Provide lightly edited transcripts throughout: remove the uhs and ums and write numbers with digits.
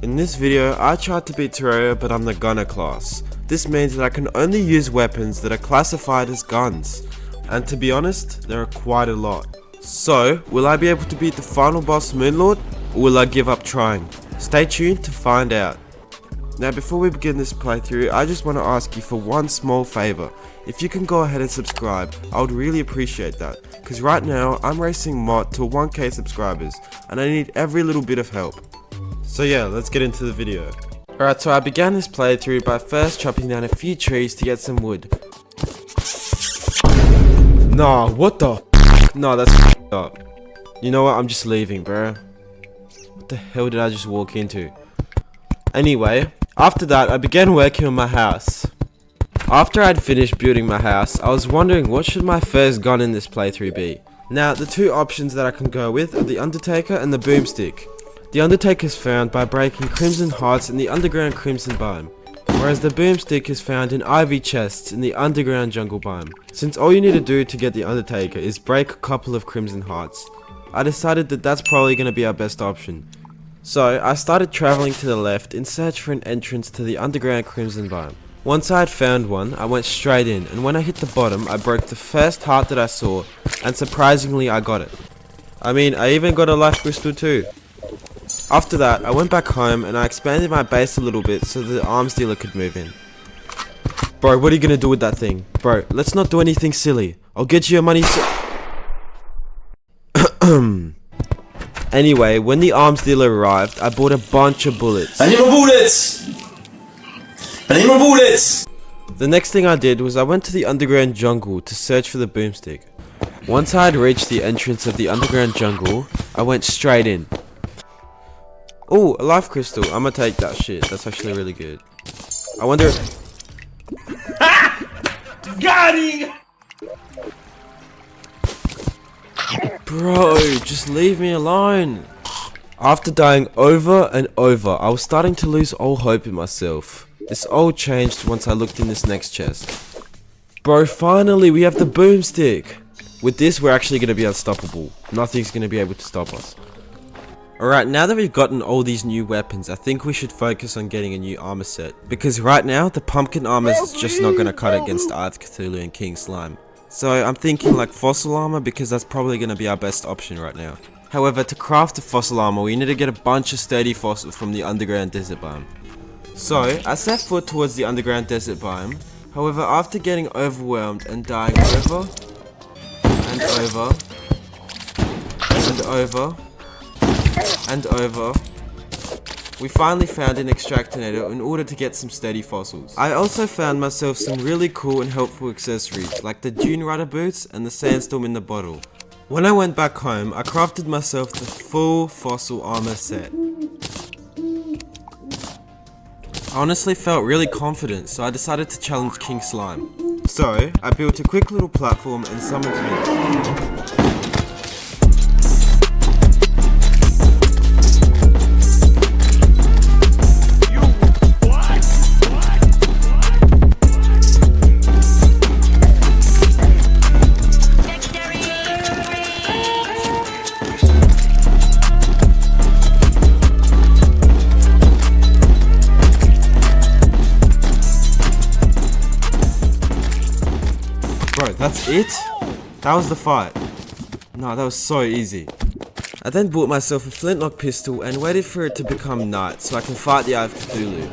In this video, I tried to beat Terraria, but I'm the gunner class. This means that I can only use weapons that are classified as guns. And to be honest, there are quite a lot. So, will I be able to beat the final boss Moonlord, or will I give up trying? Stay tuned to find out. Now before we begin this playthrough, I just want to ask you for one small favor. If you can go ahead and subscribe, I would really appreciate that. Because right now, I'm racing Mott to 1k subscribers, and I need every little bit of help. So yeah, let's get into the video. Alright, so I began this playthrough by first chopping down a few trees to get some wood. Nah, what the f***? Nah, that's f***ed up. You know what, I'm just leaving, bro. What the hell did I just walk into? Anyway, after that, I began working on my house. After I'd finished building my house, I was wondering what should my first gun in this playthrough be. Now, the two options that I can go with are the Undertaker and the Boomstick. The Undertaker is found by breaking Crimson Hearts in the underground Crimson biome, whereas the Boomstick is found in Ivy chests in the underground Jungle biome. Since all you need to do to get the Undertaker is break a couple of Crimson Hearts, I decided that that's probably going to be our best option. So, I started travelling to the left in search for an entrance to the underground Crimson biome. Once I had found one, I went straight in, and when I hit the bottom, I broke the first heart that I saw, and surprisingly I got it. I mean, I even got a life crystal too. After that, I went back home and I expanded my base a little bit so the arms dealer could move in. Bro, what are you gonna do with that thing? Bro, let's not do anything silly. I'll get you your money Anyway, when the arms dealer arrived, I bought a bunch of bullets. I need more bullets! I need more bullets! The next thing I did was I went to the underground jungle to search for the Boomstick. Once I had reached the entrance of the underground jungle, I went straight in. Oh, a life crystal. I'm gonna take that shit. That's actually really good. I wonder if... Got him! Bro, just leave me alone. After dying over and over, I was starting to lose all hope in myself. This all changed once I looked in this next chest. Bro, finally we have the Boomstick. With this, we're actually gonna be unstoppable. Nothing's gonna be able to stop us. Alright, now that we've gotten all these new weapons, I think we should focus on getting a new armor set. Because right now, the pumpkin armor is just not gonna cut against Eye of Cthulhu and King Slime. So I'm thinking like fossil armor because that's probably gonna be our best option right now. However, to craft the fossil armor, we need to get a bunch of sturdy fossils from the underground desert biome. So, I set foot towards the underground desert biome. However, after getting overwhelmed and dying over, and over, and over, and over, we finally found an extractonator in order to get some steady fossils. I also found myself some really cool and helpful accessories like the Dune Rider boots and the sandstorm in the bottle. When I went back home, I crafted myself the full fossil armor set. I honestly felt really confident, so I decided to challenge King Slime. So, I built a quick little platform and summoned him. Bro, that's it? That was the fight. No, that was so easy. I then bought myself a flintlock pistol and waited for it to become night so I can fight the Eye of Cthulhu.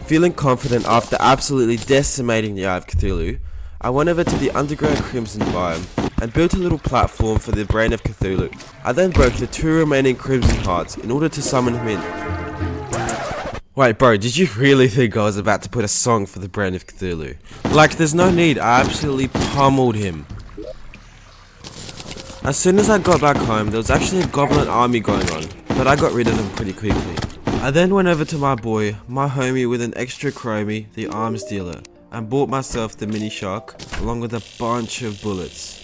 Feeling confident after absolutely decimating the Eye of Cthulhu, I went over to the underground Crimson biome and built a little platform for the Brain of Cthulhu. I then broke the 2 remaining Crimson Hearts in order to summon him in. Wait bro, did you really think I was about to put a song for the Brain of Cthulhu? Like, there's no need, I absolutely pummeled him. As soon as I got back home, there was actually a goblin army going on, but I got rid of them pretty quickly. I then went over to my boy, my homie with an extra chromie, the arms dealer, and bought myself the mini shock, along with a bunch of bullets.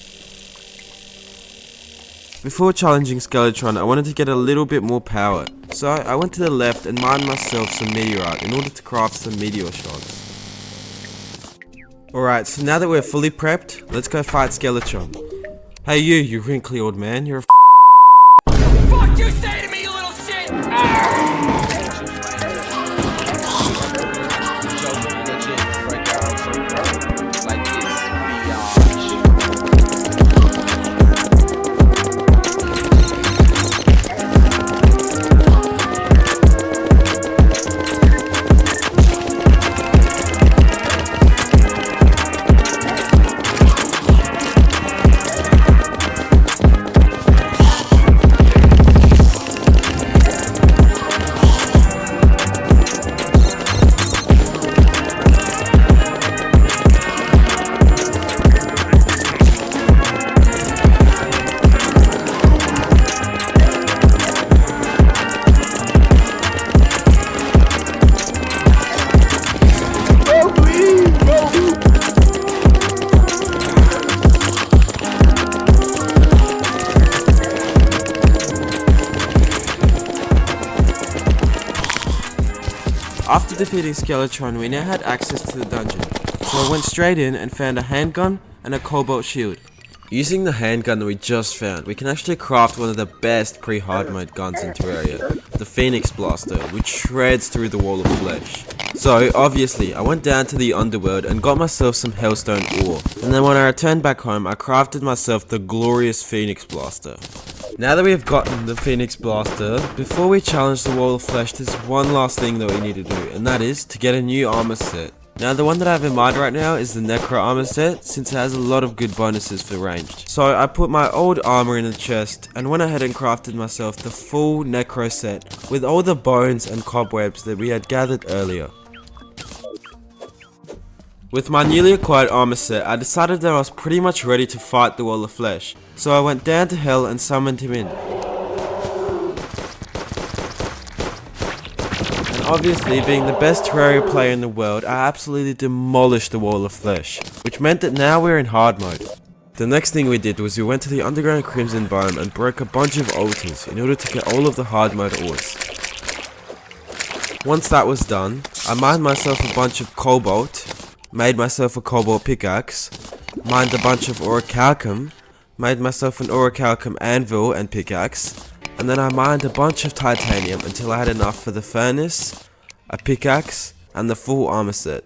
Before challenging Skeletron, I wanted to get a little bit more power, so I went to the left and mined myself some meteorite in order to craft some meteor shocks. Alright, so now that we're fully prepped, let's go fight Skeletron. Hey you wrinkly old man, you're a Fuck you say to me, you little shit! After defeating Skeletron, we now had access to the dungeon, so I went straight in and found a handgun and a cobalt shield. Using the handgun that we just found, we can actually craft one of the best pre-Hardmode guns in Terraria, the Phoenix Blaster, which shreds through the wall of flesh. So, obviously, I went down to the underworld and got myself some hellstone ore, and then when I returned back home, I crafted myself the glorious Phoenix Blaster. Now that we have gotten the Phoenix Blaster, before we challenge the wall of flesh, there's one last thing that we need to do, and that is to get a new armor set. Now the one that I have in mind right now is the Necro armor set, since it has a lot of good bonuses for ranged. So I put my old armor in the chest, and went ahead and crafted myself the full Necro set, with all the bones and cobwebs that we had gathered earlier. With my newly acquired armor set, I decided that I was pretty much ready to fight the wall of flesh, so I went down to hell and summoned him in. And obviously, being the best Terraria player in the world, I absolutely demolished the wall of flesh, which meant that now we're in hard mode. The next thing we did was we went to the underground Crimson biome and broke a bunch of altars in order to get all of the hard mode ores. Once that was done, I mined myself a bunch of cobalt, made myself a cobalt pickaxe, mined a bunch of orichalcum, made myself an orichalcum anvil and pickaxe, and then I mined a bunch of titanium until I had enough for the furnace, a pickaxe, and the full armor set.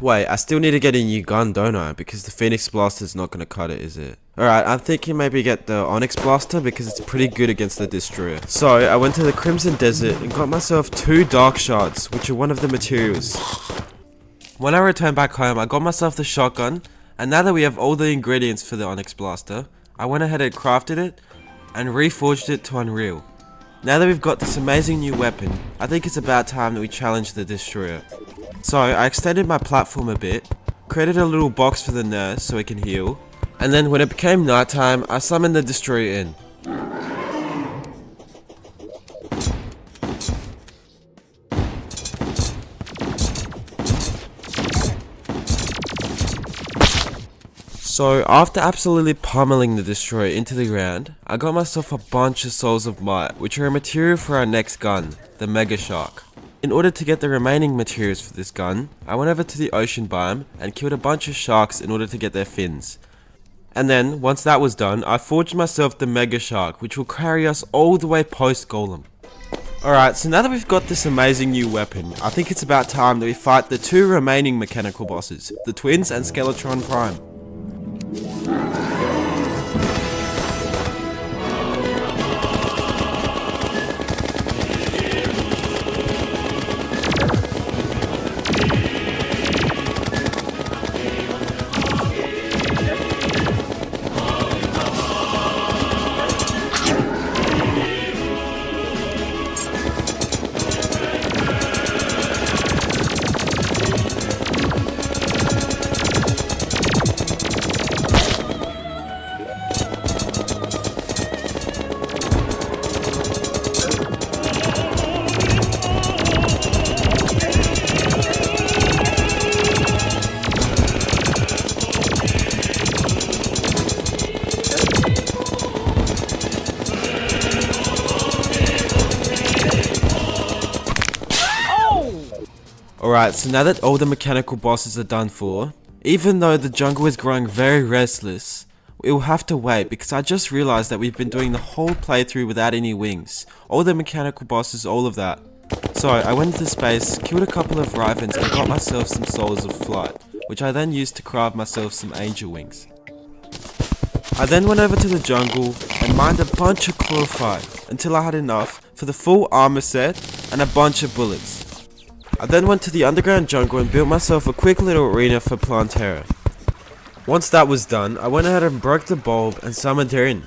Wait, I still need to get a new gun, don't I? Because the Phoenix Blaster is not going to cut it, is it? Alright, I'm thinking maybe get the Onyx Blaster because it's pretty good against the Destroyer. So, I went to the Crimson Desert and got myself 2 Dark Shards, which are one of the materials. When I returned back home, I got myself the shotgun, and now that we have all the ingredients for the Onyx Blaster, I went ahead and crafted it, and reforged it to Unreal. Now that we've got this amazing new weapon, I think it's about time that we challenge the Destroyer. So, I extended my platform a bit, created a little box for the nurse so it can heal, and then when it became nighttime, I summoned the Destroyer in. So, after absolutely pummeling the Destroyer into the ground, I got myself a bunch of Souls of Might, which are a material for our next gun, the Mega Shark. In order to get the remaining materials for this gun, I went over to the ocean biome and killed a bunch of sharks in order to get their fins. And then, once that was done, I forged myself the Mega Shark, which will carry us all the way post Golem. Alright, so now that we've got this amazing new weapon, I think it's about time that we fight the 2 remaining mechanical bosses, the Twins and Skeletron Prime. Alright, so now that all the mechanical bosses are done for, even though the jungle is growing very restless, we will have to wait because I just realized that we've been doing the whole playthrough without any wings. All the mechanical bosses, all of that. So I went into space, killed a couple of Ryvans and got myself some souls of flight, which I then used to craft myself some angel wings. I then went over to the jungle and mined a bunch of chlorophyte until I had enough for the full armor set and a bunch of bullets. I then went to the underground jungle and built myself a quick little arena for Plantera. Once that was done, I went ahead and broke the bulb and summoned her in.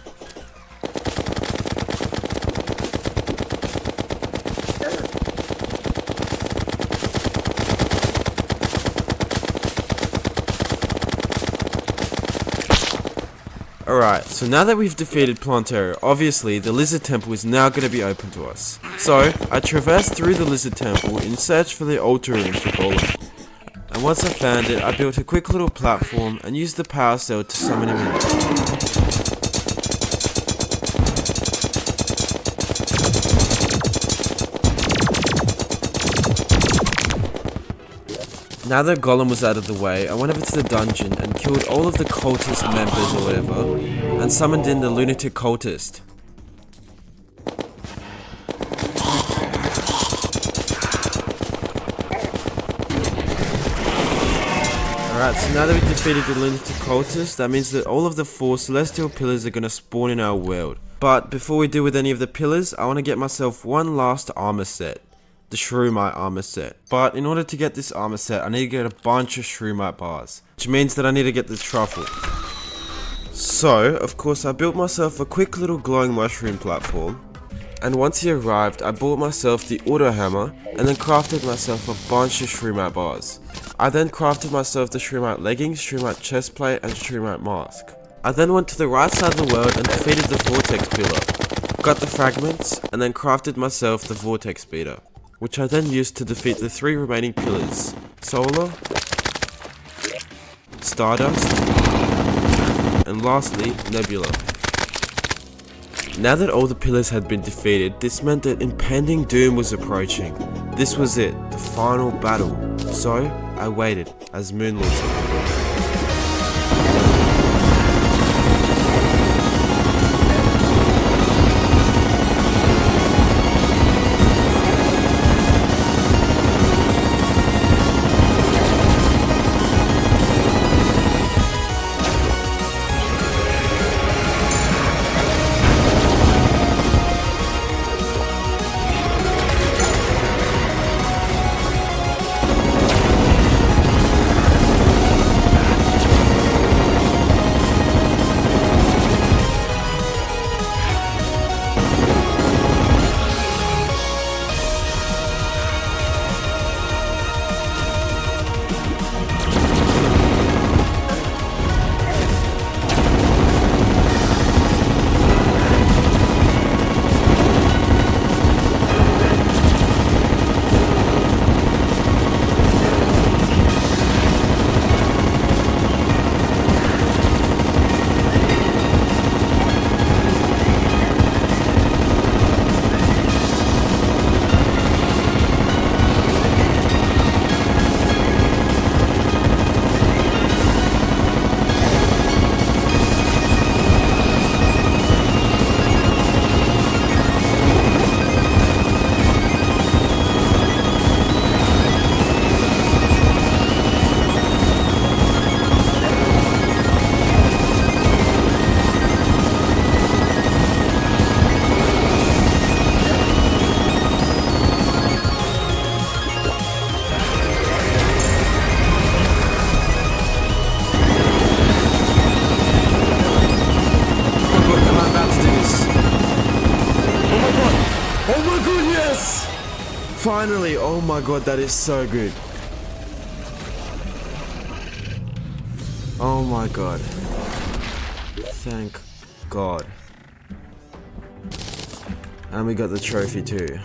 Alright, so now that we've defeated Plantera, obviously the Lizard Temple is now going to be open to us. So, I traversed through the Lizard Temple in search for the altar room for Golem. And once I found it, I built a quick little platform and used the power cell to summon him in. Now that Golem was out of the way, I went over to the dungeon and killed all of the cultist members or whatever, and summoned in the lunatic cultist. Alright, so now that we defeated the lunatic cultist, that means that all of the 4 celestial pillars are gonna spawn in our world. But before we deal with any of the pillars, I want to get myself one last armor set. The Shroomite armor set. But in order to get this armor set, I need to get a bunch of Shroomite bars, which means that I need to get the truffle. So, of course, I built myself a quick little glowing mushroom platform, and once he arrived, I bought myself the auto hammer, and then crafted myself a bunch of Shroomite bars. I then crafted myself the Shroomite leggings, Shroomite chestplate, and Shroomite mask. I then went to the right side of the world and defeated the vortex pillar, got the fragments, and then crafted myself the vortex beater, which I then used to defeat the 3 remaining pillars, Solar, Stardust, and lastly, Nebula. Now that all the pillars had been defeated, this meant that impending doom was approaching. This was it, the final battle. So, I waited, as Moonlord said. Finally, oh my god, that is so good. Oh my god. Thank God. And we got the trophy too.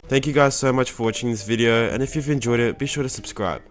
Thank you guys so much for watching this video, and if you've enjoyed it, be sure to subscribe.